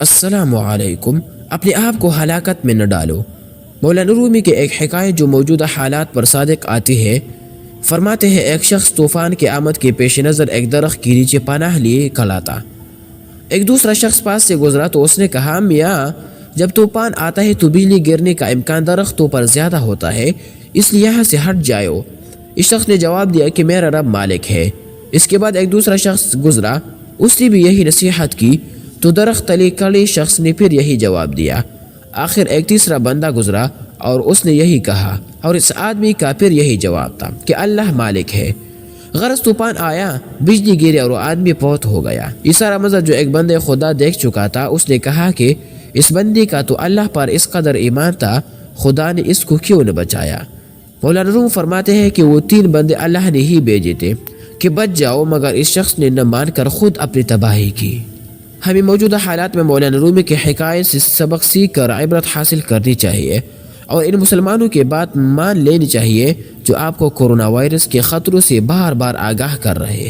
السلام علیکم، اپنے آپ کو ہلاکت میں نہ ڈالو۔ مولانا رومی کی ایک حکایت جو موجودہ حالات پر صادق آتی ہے، فرماتے ہیں ایک شخص طوفان کی آمد کے پیش نظر ایک درخت کے نیچے پناہ لیے کھڑا تھا۔ ایک دوسرا شخص پاس سے گزرا تو اس نے کہا، میاں جب طوفان آتا ہے تو بجلی گرنے کا امکان درختوں پر زیادہ ہوتا ہے، اس لیے یہاں سے ہٹ جاؤ۔ اس شخص نے جواب دیا کہ میرا رب مالک ہے۔ اس کے بعد ایک دوسرا شخص گزرا، اس نے بھی یہی نصیحت کی تو درخت تلے کھڑے شخص نے پھر یہی جواب دیا۔ آخر ایک تیسرا بندہ گزرا اور اس نے یہی کہا، اور اس آدمی کا پھر یہی جواب تھا کہ اللہ مالک ہے۔ غرض طوفان آیا، بجلی گری اور وہ آدمی فوت ہو گیا۔ یہ سارا منظر جو ایک بندے خدا دیکھ چکا تھا، اس نے کہا کہ اس بندے کا تو اللہ پر اس قدر ایمان تھا، خدا نے اس کو کیوں نہ بچایا۔ مولانا روم فرماتے ہیں کہ وہ 3 بندے اللہ نے ہی بھیجے تھے کہ بچ جاؤ، مگر اس شخص نے نہ مان کر خود اپنی تباہی کی۔ ہمیں موجودہ حالات میں مولانا رومی کی حکایت سے سبق سیکھ کر عبرت حاصل کرنی چاہیے اور ان مسلمانوں کی بات مان لینی چاہیے جو آپ کو کورونا وائرس کے خطروں سے بار بار آگاہ کر رہے ہیں۔